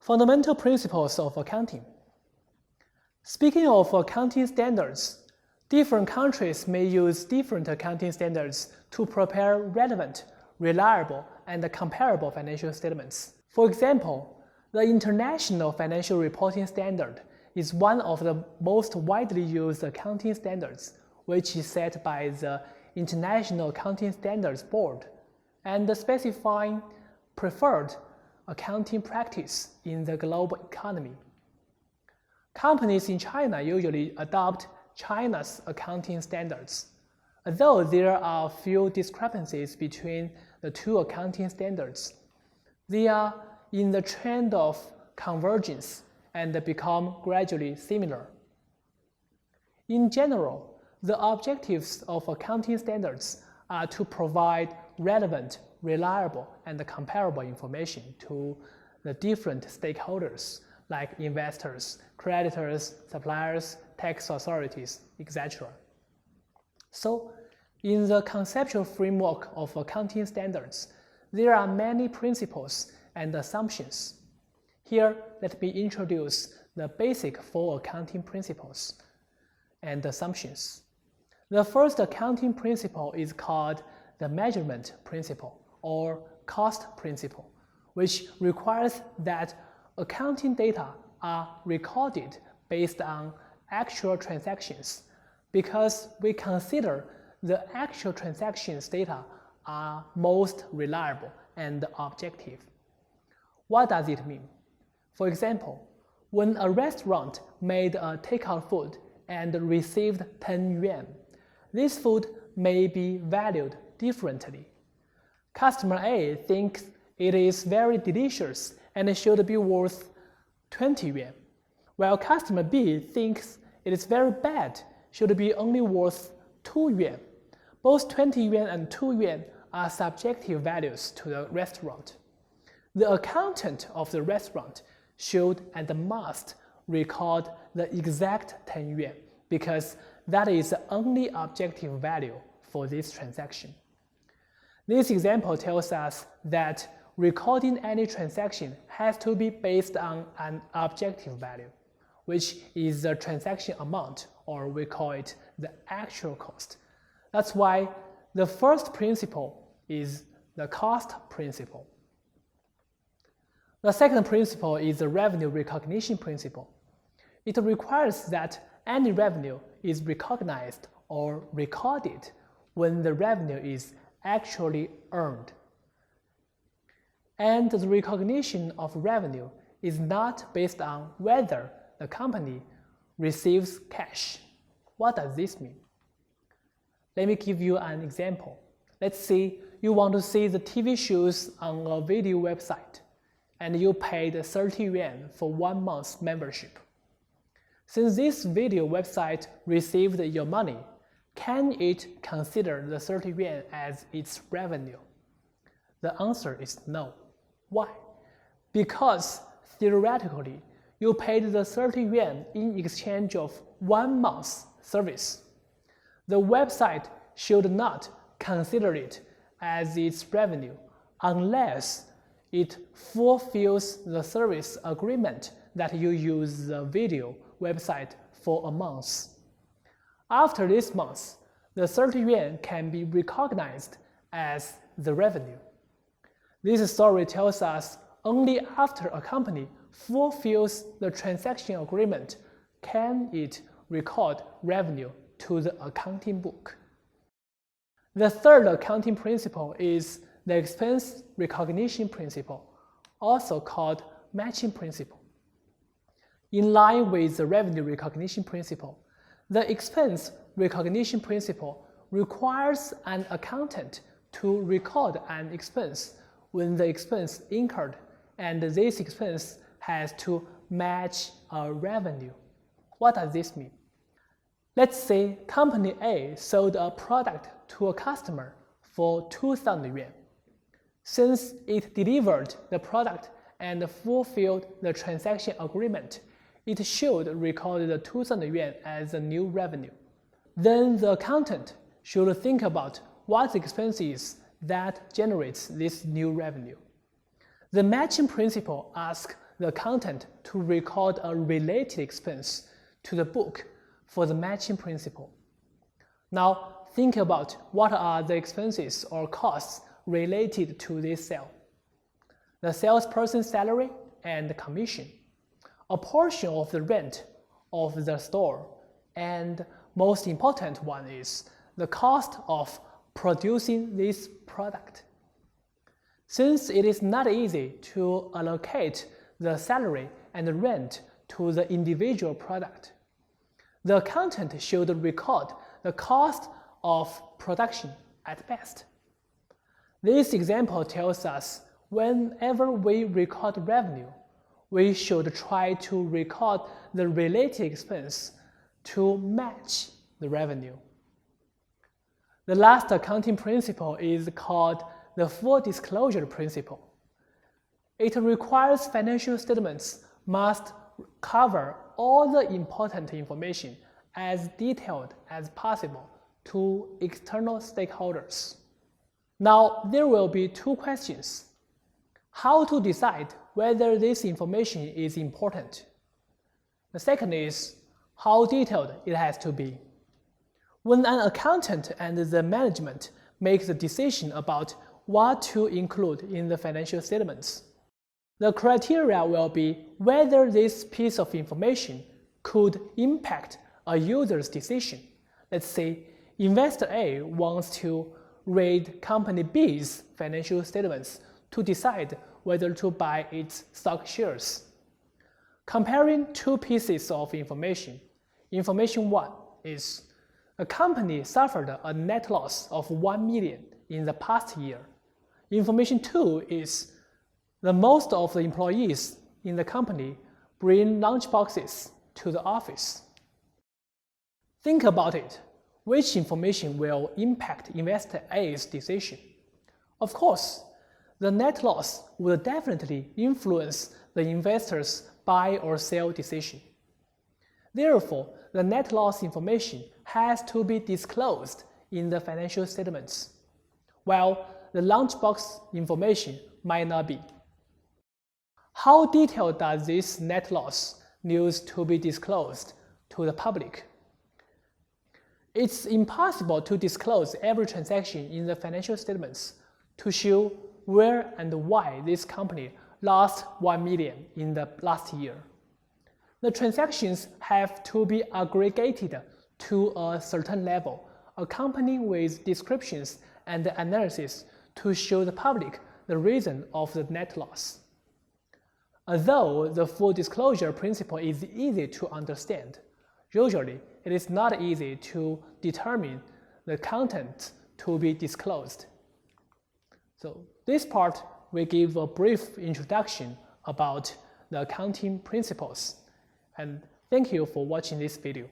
Fundamental principles of accounting. Speaking of accounting standards, different countries may use different accounting standards to prepare relevant, reliable, and comparable financial statements. For example, the International Financial Reporting Standard is one of the most widely used accounting standards, which is set by the International Accounting Standards Board and specifying preferred accounting practice in the global economy. Companies in China usually adopt China's accounting standards. Although there are few discrepancies between the two accounting standards, they are in the trend of convergence and become gradually similar. In general, the objectives of accounting standards are to provide relevant, reliable, and comparable information to the different stakeholders like investors, creditors, suppliers, tax authorities, etc. So, in the conceptual framework of accounting standards, there are many principles and assumptions. Here, let me introduce the basic 4 accounting principles and assumptions. The first accounting principle is called the measurement principle or cost principle, which requires that accounting data are recorded based on actual transactions because we consider the actual transactions data are most reliable and objective. What does it mean? For example, when a restaurant made a takeout food and received 10 yuan, this food may be valued differently. Customer A thinks it is very delicious and should be worth 20 yuan, while customer B thinks it is very bad, should be only worth 2 yuan. Both 20 yuan and 2 yuan are subjective values to the restaurant. The accountant of the restaurant should and must record the exact 10 yuan because that is the only objective value for this transaction. This example tells us that recording any transaction has to be based on an objective value, which is the transaction amount, or we call it the actual cost. That's why the first principle is the cost principle. The second principle is the revenue recognition principle. It requires that any revenue is recognized or recorded when the revenue is actually earned. And the recognition of revenue is not based on whether the company receives cash. What does this mean? Let me give you an example. Let's say you want to see the TV shows on a video website, and you paid 30 yuan for 1 month's membership. Since this video website received your money, can it consider the 30 yuan as its revenue? The answer is no. Why? Because theoretically, you paid the 30 yuan in exchange of 1 month's service. The website should not consider it as its revenue unless it fulfills the service agreement that you use the video website for a month. After this month, the 30 yuan can be recognized as the revenue. This story tells us only after a company fulfills the transaction agreement can it record revenue to the accounting book. The third accounting principle is the expense recognition principle, also called matching principle. In line with the revenue recognition principle, the expense recognition principle requires an accountant to record an expense when the expense incurred, and this expense has to match a revenue. What does this mean? Let's say company A sold a product to a customer for 2,000 yuan. Since it delivered the product and fulfilled the transaction agreement, it should record the 2,000 yuan as a new revenue. Then the accountant should think about what expense is that generates this new revenue. The matching principle asks the accountant to record a related expense to the book for the matching principle. Now, think about what are the expenses or costs related to this sale. The salesperson's salary and commission, a portion of the rent of the store, and most important one is the cost of producing this product. Since it is not easy to allocate the salary and rent to the individual product, the accountant should record the cost of production at best. This example tells us whenever we record revenue, we should try to record the related expense to match the revenue. The last accounting principle is called the full disclosure principle. It requires financial statements must cover all the important information as detailed as possible to external stakeholders. Now, there will be two questions. How to decide whether this information is important? The second is how detailed it has to be. When an accountant and the management make the decision about what to include in the financial statements, the criteria will be whether this piece of information could impact a user's decision. Let's say investor A wants to read company B's financial statements to decide whether to buy its stock shares. Comparing two pieces of information, information 1 is a company suffered a net loss of 1 million in the past year. Information 2 is the most of the employees in the company bring lunch boxes to the office. Think about it. Which information will impact investor A's decision? Of course, the net loss will definitely influence the investor's buy or sell decision. Therefore, the net loss information has to be disclosed in the financial statements, while the lunchbox information might not be. How detailed does this net loss news to be disclosed to the public? It's impossible to disclose every transaction in the financial statements to show where and why this company lost 1 million in the last year. The transactions have to be aggregated to a certain level, accompanied with descriptions and analysis to show the public the reason of the net loss. Although the full disclosure principle is easy to understand, usually it is not easy to determine the content to be disclosed. So this part we give a brief introduction about the accounting principles. And thank you for watching this video.